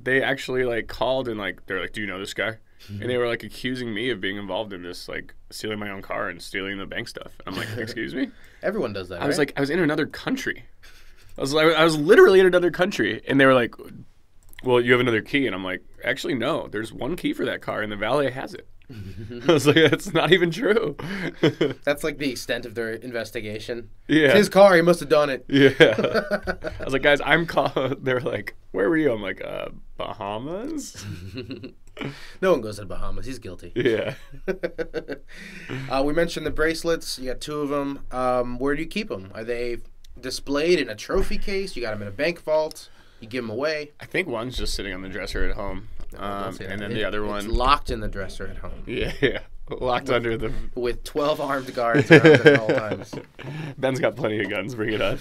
they actually like called and like they're like, "Do you know this guy?" And they were like accusing me of being involved in this, like stealing my own car and stealing the bank stuff. I'm like, "Excuse me?" Everyone does that. I was right? like, I was in another country. I was literally in another country, and they were like, "Well, you have another key," and I'm like, "Actually, no. There's one key for that car, and the valet has it." I was like, "That's not even true." That's like the extent of their investigation. Yeah. It's his car. He must have done it. Yeah. I was like, guys, I'm called. They're like, where were you? I'm like, Bahamas? No one goes to the Bahamas. He's guilty. Yeah. We mentioned the bracelets. You got 2 of them. Where do you keep them? Are they displayed in a trophy case? You got them in a bank vault? You give them away? I think one's just sitting on the dresser at home. And then the other It's one. locked in the dresser at home Yeah. Locked under the. with 12 armed guards around it at all times. Ben's got plenty of guns. Bring it on.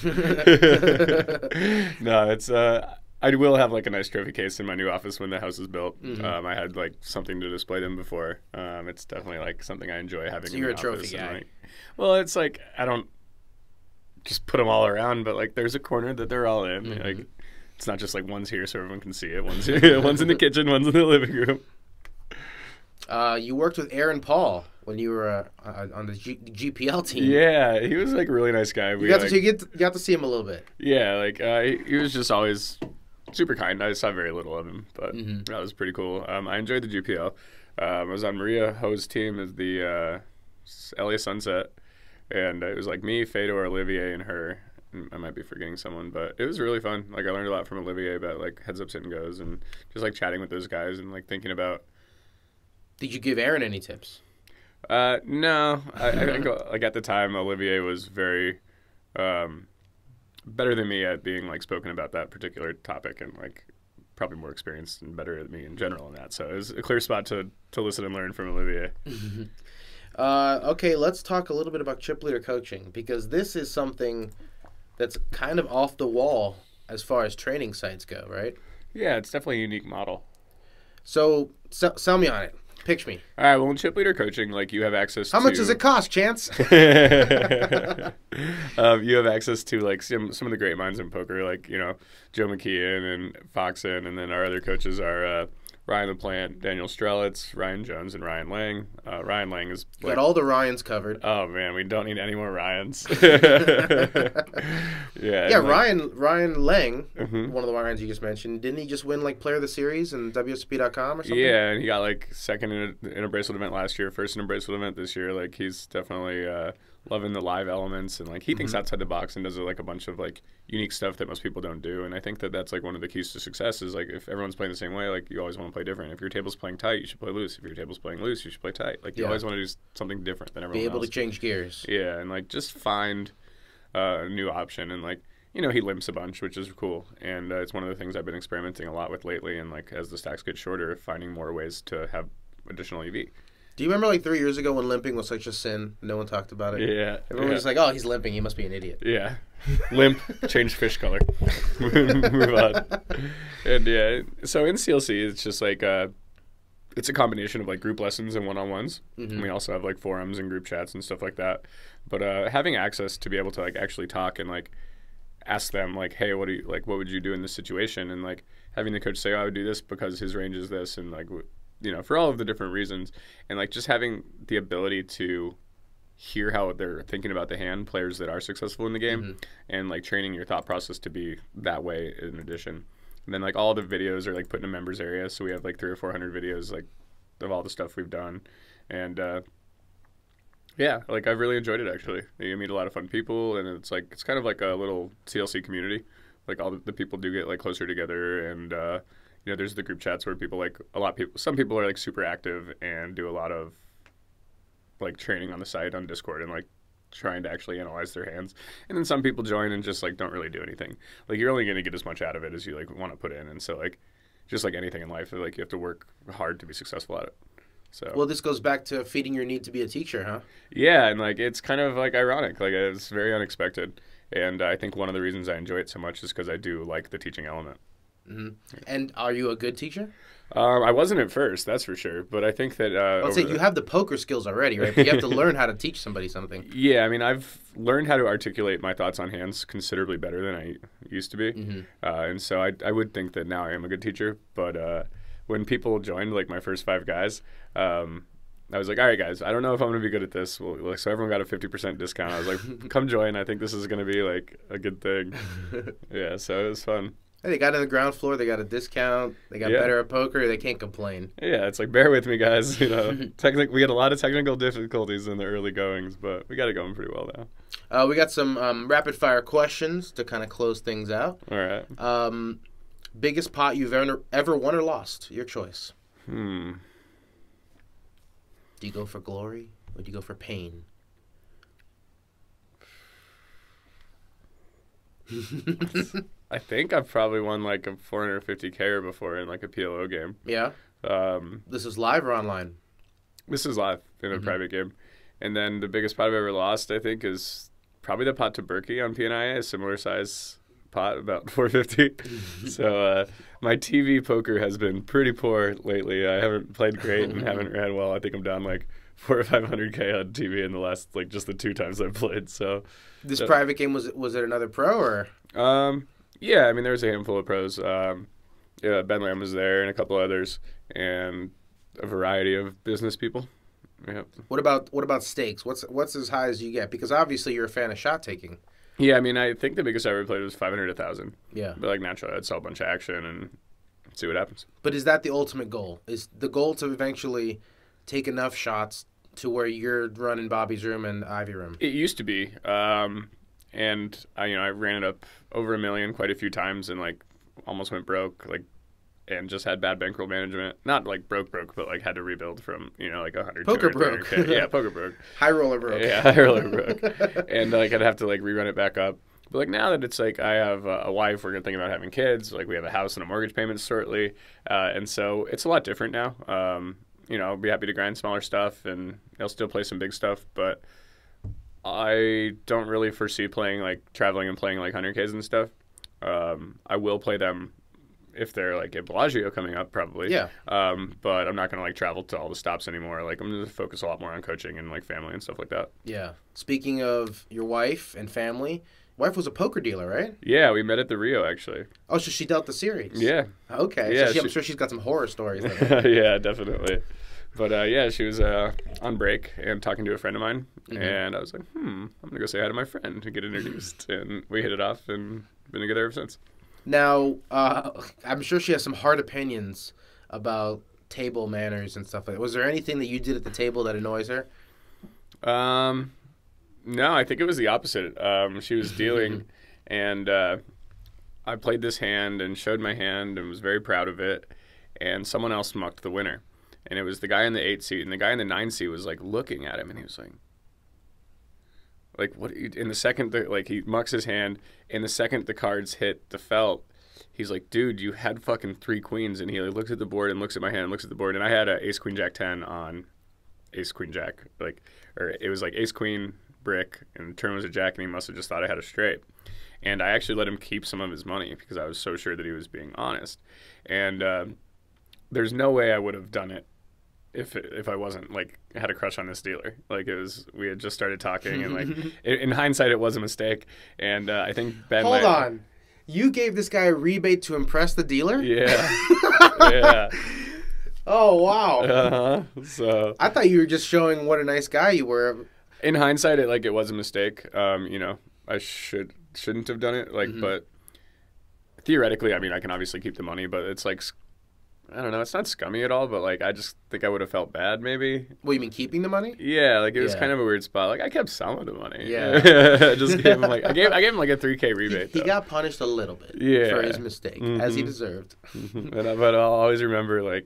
No, it's. I will have like a nice trophy case in my new office when the house is built. I had like something to display them before. It's definitely like something I enjoy having. So in you're the a trophy office and, guy. like, well, it's like I don't just put them all around, but like there's a corner that they're all in. Like it's not just like one's here so everyone can see it. One's here, one's in the kitchen, one's in the living room. You worked with Aaron Paul when you were on the GPL team. Yeah, he was like a really nice guy. You got to see him a little bit. Yeah, like he was just always super kind. I saw very little of him, but that was pretty cool. I enjoyed the GPL. I was on Maria Ho's team as the LA Sunset, and it was like me, Fedor, Olivier, and her. I might be forgetting someone, but it was really fun. Like I learned a lot from Olivier about like heads up, sit and goes, and just like chatting with those guys and like thinking about. Did you give Aaron any tips? No, I think like at the time Olivier was very better than me at being like spoken about that particular topic, and like probably more experienced and better than me in general in that. So it was a clear spot to listen and learn from Olivier. Okay, let's talk a little bit about chip leader coaching, because this is something that's kind of off the wall as far as training sites go, right? Yeah, it's definitely a unique model. So sell me on it. Pitch me. All right, well, in chip leader coaching, like you have access to... How much does it cost, Chance? You have access to like some of the great minds in poker, like, you know, Joe McKeon and Foxen, and then our other coaches are Ryan LaPlante, Daniel Strelitz, Ryan Jones, and Ryan Lang. Ryan Lang is like, Got all the Ryans covered. oh man, we don't need any more Ryans. Yeah, and, like, Ryan Lang, one of the Ryans you just mentioned, didn't he just win like Player of the Series in WSOP.com or something? yeah, and he got like second in a bracelet event last year, first in a bracelet event this year. Like he's definitely loving the live elements, and like he thinks outside the box and does like a bunch of like unique stuff that most people don't do. And I think that that's like one of the keys to success is like if everyone's playing the same way, like you always want to play different. If your table's playing tight, you should play loose. If your table's playing loose, you should play tight. Like you always want to do something different than everyone else. Be able to change gears. Yeah, and like just find a new option. And like, you know, he limps a bunch, which is cool. And it's one of the things I've been experimenting a lot with lately. And like as the stacks get shorter, finding more ways to have additional EV. Do you remember like 3 years ago when limping was such a sin? No one talked about it. Yeah. Everyone was like, "Oh, he's limping. He must be an idiot." Yeah. Limp, change fish color. Move on. And yeah, so in CLC, it's just like it's a combination of like group lessons and one-on-ones. And we also have like forums and group chats and stuff like that. But having access to be able to like actually talk and like ask them like, hey, what would you do in this situation? And like having the coach say, oh, I would do this because his range is this, and like you know, for all of the different reasons, and like just having the ability to hear how they're thinking about the hand, players that are successful in the game, and like training your thought process to be that way in addition. And then like all the videos are like put in a members area, so we have like 300 or 400 videos like of all the stuff we've done. And yeah, like I've really enjoyed it actually. You meet a lot of fun people, and it's kind of like a little CLC community. Like all the people do get like closer together, and you know, there's the group chats where people like some people are like super active and do a lot of like training on the site on Discord and like trying to actually analyze their hands. And then some people join and just like don't really do anything. Like you're only going to get as much out of it as you like want to put in. And so like just like anything in life, like you have to work hard to be successful at it. So well, this goes back to feeding your need to be a teacher, huh? Yeah, and like it's kind of like ironic. Like it's very unexpected. And I think one of the reasons I enjoy it so much is because I do like the teaching element. And are you a good teacher? I wasn't at first, that's for sure. But I think that Let's say you have the poker skills already, right? But you have to learn how to teach somebody something. Yeah, I mean, I've learned how to articulate my thoughts on hands considerably better than I used to be. And so I would think that now I am a good teacher. But when people joined, like my first 5 guys, I was like, all right, guys, I don't know if I'm going to be good at this. Well, so everyone got a 50% discount. I was like, come join. I think this is going to be like a good thing. Yeah, so it was fun. Hey, they got in the ground floor. They got a discount. They got better at poker. They can't complain. Yeah, it's like, bear with me, guys. You know, we had a lot of technical difficulties in the early goings, but we got it going pretty well now. We got some rapid fire questions to kind of close things out. All right. Biggest pot you've ever won or lost? Your choice. Do you go for glory or do you go for pain? I think I've probably won like a 450K before in like a PLO game. Yeah. This is live or online? This is live in a private game. And then the biggest pot I've ever lost, I think, is probably the pot to Berkey on PNIA, a similar size pot, about 450. So my TV poker has been pretty poor lately. I haven't played great and haven't ran well. I think I'm down like 400 or 500K on TV in the last like just the 2 times I've played. So this private game, was it another pro or? Yeah, I mean there was a handful of pros. Yeah, Ben Lamb was there and a couple others and a variety of business people. Yeah. What about stakes? What's as high as you get? Because obviously you're a fan of shot taking. Yeah, I mean I think the biggest I ever played was 500 to 1,000. Yeah. But like naturally I'd sell a bunch of action and see what happens. But is that the ultimate goal? Is the goal to eventually take enough shots to where you're running Bobby's room and Ivy room? It used to be. And I ran it up over $1 million quite a few times and like almost went broke, like, and just had bad bankroll management. Not like broke, but like had to rebuild from like 100. Poker broke. Yeah, poker broke. High roller broke. Yeah, high roller broke. And like I'd have to like rerun it back up. But like now that it's like I have a wife, we're thinking about having kids. Like we have a house and a mortgage payment shortly, and so it's a lot different now. I'll be happy to grind smaller stuff, and I'll still play some big stuff, but I don't really foresee playing like traveling and playing like 100Ks and stuff. I will play them if they're like at Bellagio coming up, probably. Yeah. But I'm not gonna like travel to all the stops anymore. Like I'm gonna focus a lot more on coaching and like family and stuff like that. Yeah. Speaking of your wife and family, wife was a poker dealer, right? Yeah, we met at the Rio actually. Oh, so she dealt the series. Yeah. Okay. Yeah, so I'm sure she's got some horror stories. Yeah, definitely. But yeah, she was on break and talking to a friend of mine, and I was like, I'm gonna go say hi to my friend to get introduced, and we hit it off and been together ever since. Now, I'm sure she has some hard opinions about table manners and stuff like that. Was there anything that you did at the table that annoys her? No, I think it was the opposite. She was dealing, and I played this hand and showed my hand and was very proud of it. And someone else mucked the winner, and it was the guy in the 8 seat, and the guy in the 9 seat was like looking at him, and he was like, what? In the second, he mucks his hand. In the second the cards hit the felt, he's like, dude, you had fucking 3 queens, and he looks at the board and looks at my hand, and looks at the board, and I had a ace queen jack 10 on ace queen jack, or it was like ace queen brick, and the turn was a jack, and he must have just thought I had a straight. And I actually let him keep some of his money because I was so sure that he was being honest. And there's no way I would have done it if I wasn't had a crush on this dealer. We had just started talking, and in hindsight it was a mistake. And I think Ben. Hold on, you gave this guy a rebate to impress the dealer? Yeah. Yeah. Oh wow. So I thought you were just showing what a nice guy you were. In hindsight, it was a mistake. I shouldn't have done it. But theoretically, I mean, I can obviously keep the money, but it's I don't know, it's not scummy at all, but I just think I would have felt bad maybe. What, you mean keeping the money? Yeah, it was kind of a weird spot. I kept some of the money. Yeah. Just gave him I gave him a $3K rebate. He got punished a little bit for his mistake, as he deserved. But I'll always remember I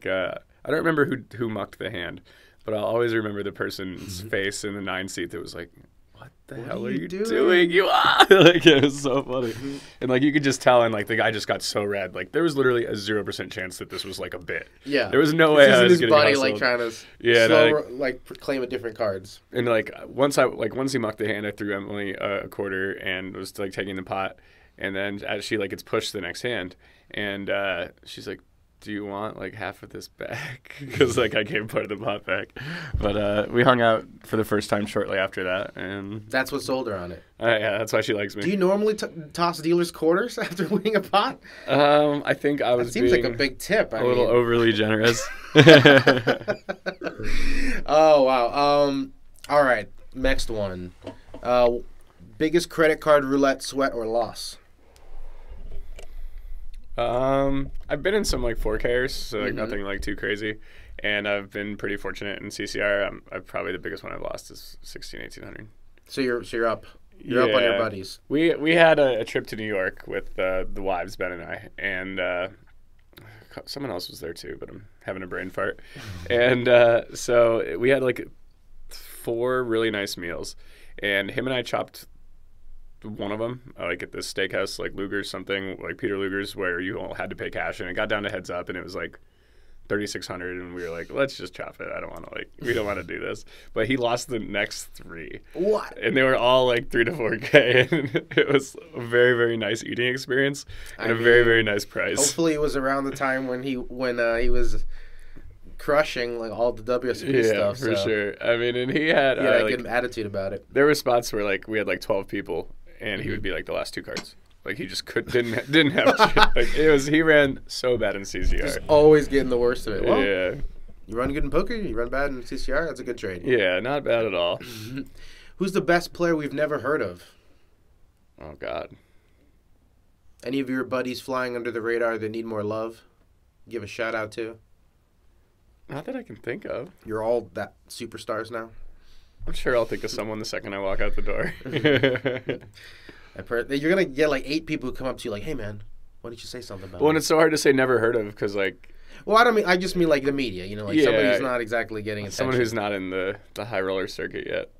don't remember who mucked the hand, but I'll always remember the person's face in the 9 seat that was like, what the hell are you doing? You are it was so funny. And you could just tell, and the guy just got so red. There was literally a 0% chance that this was a bit. Yeah. There was no way I was his getting buddy hustled. trying to proclaim a different cards. And once he mucked the hand, I threw Emily a quarter and was taking the pot. And then as she gets pushed to the next hand, and she's like, do you want half of this back? Because I gave part of the pot back. But we hung out for the first time shortly after that, and that's what sold her on it. Yeah, that's why she likes me. Do you normally toss dealers quarters after winning a pot? I think I was. That seems like a big tip. A little overly generous. Oh wow. All right. Next one. Biggest credit card roulette sweat or loss. I've been in some 4Kers, so nothing too crazy, and I've been pretty fortunate in CCR. I'm probably the biggest one I've lost is 1800. So you're up. You're up on your buddies. We had a trip to New York with the wives, Ben and I, and someone else was there too, but I'm having a brain fart. And so we had 4 really nice meals, and him and I chopped one of them, at this steakhouse, Luger's something, Peter Luger's, where you all had to pay cash, and it got down to heads up, and it was $3,600, and we were let's just chop it. I don't want to we don't want to do this. But he lost the next 3. What? And they were all 3 to 4K, and it was a very, very nice eating experience and a very, very nice price. Hopefully, it was around the time when he was crushing all the WSOP stuff. Yeah, for sure. I mean, and he had a good attitude about it. There were spots where we had 12 people, and he would be the last 2 cards. He just didn't have shit. He ran so bad in CCR. Just always getting the worst of it. Well, yeah. You run good in poker, you run bad in CCR, that's a good trade. Yeah, not bad at all. Who's the best player we've never heard of? Oh, God. Any of your buddies flying under the radar that need more love? Give a shout out to? Not that I can think of. You're all that superstars now? I'm sure I'll think of someone the second I walk out the door. You're going to get 8 people who come up to you hey, man, why didn't you say something about Well, and it's so hard to say never heard of because, Well, I just mean the media, somebody who's not exactly getting attention. Someone who's not in the high roller circuit yet.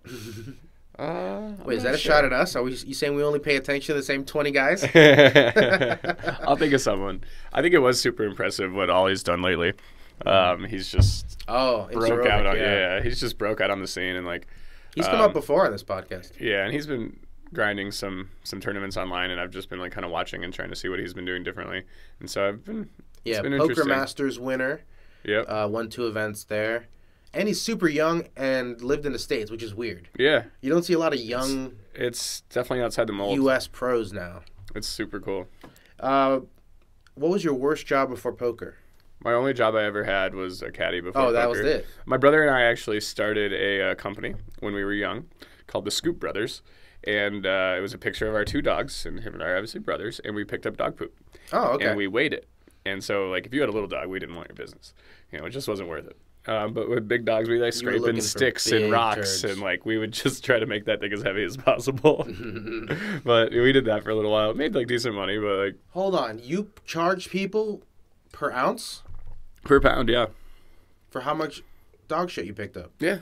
Wait, is that a shot at us? Are you saying we only pay attention to the same 20 guys? I'll think of someone. I think it was super impressive what Ollie's done lately. He's just broke out on he's just broke out on the scene and he's come up before on this podcast. Yeah, and he's been grinding some tournaments online, and I've just been kind of watching and trying to see what he's been doing differently. And so I've been it's been Poker Masters winner. Yep. Won 2 events there. And he's super young and lived in the States, which is weird. Yeah. You don't see a lot of young It's definitely outside the mold. US pros now. It's super cool. What was your worst job before poker? My only job I ever had was a caddy before poker. Oh, that was it. My brother and I actually started a company when we were young called the Scoop Brothers. And it was a picture of our 2 dogs, and him and I are obviously brothers, and we picked up dog poop. Oh, okay. And we weighed it. And so, if you had a little dog, we didn't want your business. It just wasn't worth it. But with big dogs, we like scraping looking for sticks big and rocks, turds. and like we would just try to make that thing as heavy as possible. But we did that for a little while. It made like decent money, but like Hold on. You charge people per ounce per pound, yeah, for how much dog shit you picked up? yeah.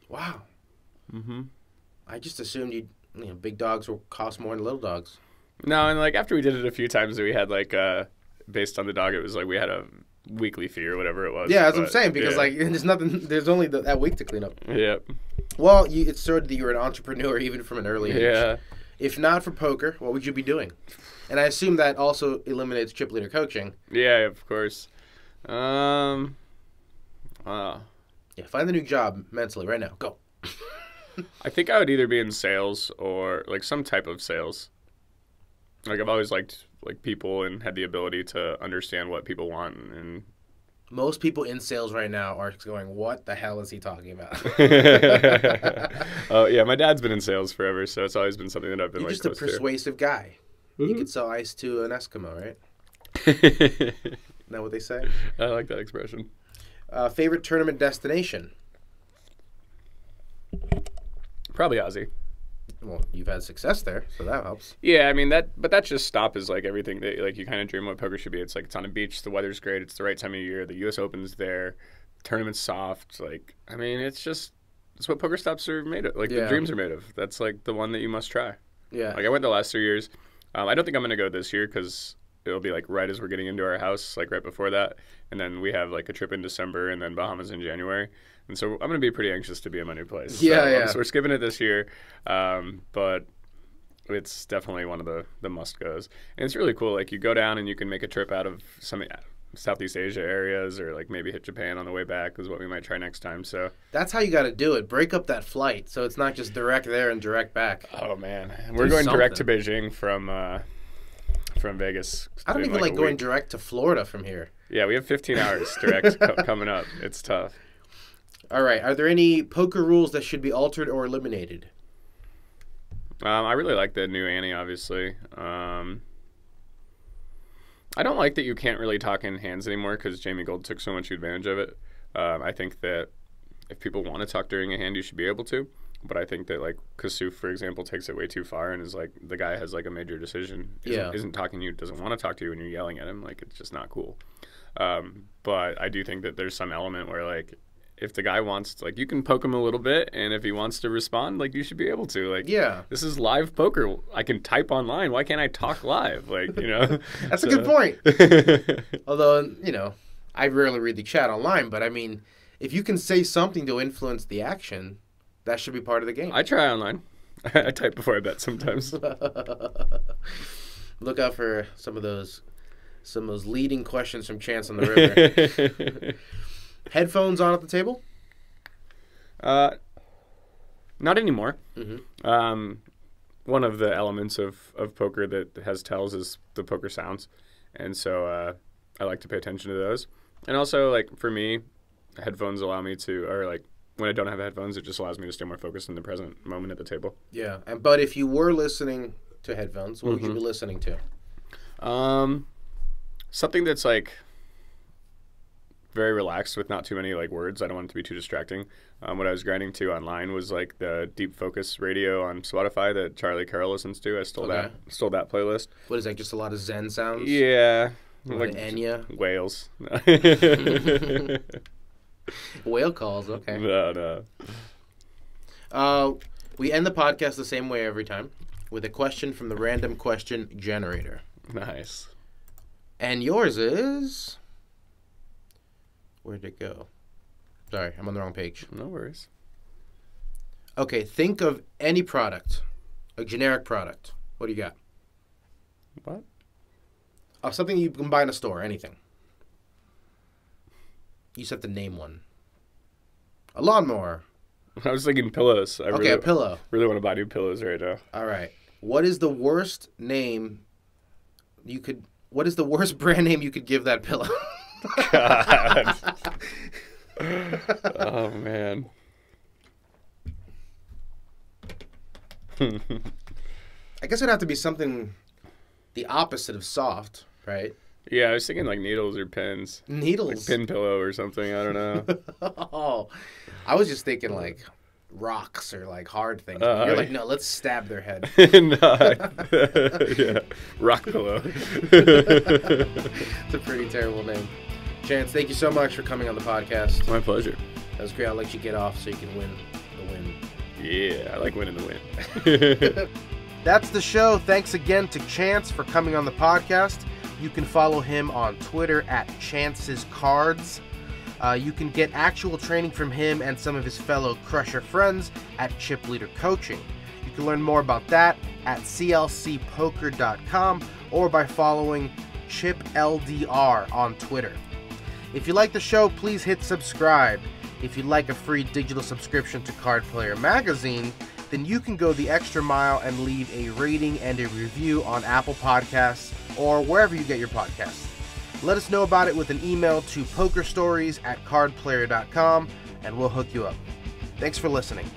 Wow. Mm-hmm. I just assumed big dogs will cost more than little dogs. No, and like after we did it a few times, we had like based on the dog, it was like we had a weekly fee or whatever it was. Yeah, that's what I'm but, saying, because yeah. like there's nothing. There's only that week to clean up. Yep. Well, it showed that you were an entrepreneur even from an early age. Yeah. If not for poker, what would you be doing? And I assume that also eliminates chip leader coaching. Yeah, of course. Yeah, find a new job mentally right now. Go. I think I would either be in sales or like some type of sales. Like I've always liked like people and had the ability to understand what people want and Most people in sales right now are going, "What the hell is he talking about?" Oh yeah, my dad's been in sales forever, so it's always been something that I've been You're like just a close persuasive guy. You could sell ice to an Eskimo, right? to. Isn't that what they say? I like that expression. Favorite tournament destination? Probably Aussie. Well, you've had success there, so that helps. Yeah, I mean but that just stop is like everything that like you kind of dream what poker should be. It's like it's on a beach, the weather's great, it's the right time of year, the U.S. Open's there, tournament's soft. Like I mean, it's what poker stops are made of. Like Yeah. the dreams are made of. That's like the one that you must try. Yeah. Like I went the last 3 years. I don't think I'm gonna go this year because it'll be like right as we're getting into our house, like right before that, and then we have like a trip in December and then Bahamas in January. And so I'm going to be pretty anxious to be in my new place. Yeah, so, yeah. So we're skipping it this year, but it's definitely one of the must-goes. And it's really cool. Like, you go down and you can make a trip out of some Southeast Asia areas or, like, maybe hit Japan on the way back is what we might try next time. So That's how you got to do it. Break up that flight so it's not just direct there and direct back. oh, man. We're going direct to Beijing from Vegas. I don't in, even like like a going week. direct to Florida from here. Yeah, we have 15 hours direct coming up. It's tough. All right. Are there any poker rules that should be altered or eliminated? I really like the new Annie, obviously. I don't like that you can't really talk in hands anymore because Jamie Gold took so much advantage of it. I think that if people want to talk during a hand, you should be able to. But I think that, like, Kasuf, for example, takes it way too far and is like, the guy has, like, a major decision. Isn't talking to you, doesn't want to talk to you when you're yelling at him. Like, it's just not cool. But I do think that there's some element where, like, if the guy wants to, like, you can poke him a little bit, and if he wants to respond, like, you should be able to. Like, Yeah. this is live poker. I can type online. Why can't I talk live? Like, you know. That's a good point. Although, I rarely read the chat online, but I mean, if you can say something to influence the action, that should be part of the game. I try online. I type before I bet sometimes. Look out for some of those leading questions from Chance on the River. Headphones on at the table? Not anymore. Mm-hmm. One of the elements of poker that has tells is the poker sounds. And so I like to pay attention to those. And also, like, for me, headphones allow me to, or like, when I don't have headphones, it just allows me to stay more focused in the present moment at the table. Yeah. But if you were listening to headphones, what would you be listening to? Something that's, like, very relaxed with not too many, like, words. I don't want it to be too distracting. What I was grinding to online was, like, the Deep Focus radio on Spotify that Charlie Carroll listens to. I stole that playlist. What is that, just a lot of Zen sounds? Yeah. Like Enya? Whales. Whale calls, okay. No. We end the podcast the same way every time, with a question from the random question generator. Nice. And yours is... Where'd it go? Sorry, I'm on the wrong page. No worries. Okay, think of any product. A generic product. What do you got? What? Something you can buy in a store, anything. You just have to name one. A lawnmower. I was thinking pillows. A pillow. Really want to buy new pillows right now. All right. What is the worst name you could... What is the worst brand name you could give that pillow? God. Oh, man. I guess it'd have to be something the opposite of soft, right? Yeah, I was thinking like needles or pens. Needles. Like pin pillow or something. I don't know. Oh, I was just thinking like rocks or like hard things. You're like, no, let's stab their head. Yeah, rock pillow. It's a pretty terrible name. Chance, thank you so much for coming on the podcast. My pleasure. That was great. I'll let you get off so you can win the win. Yeah, I like winning the win. That's the show. Thanks again to Chance for coming on the podcast. You can follow him on Twitter at Chance's Cards. You can get actual training from him and some of his fellow Crusher friends at Chip Leader Coaching. You can learn more about that at clcpoker.com or by following ChipLDR on Twitter. If you like the show, please hit subscribe. If you'd like a free digital subscription to Card Player Magazine, then you can go the extra mile and leave a rating and a review on Apple Podcasts or wherever you get your podcasts. Let us know about it with an email to pokerstories@cardplayer.com and we'll hook you up. Thanks for listening.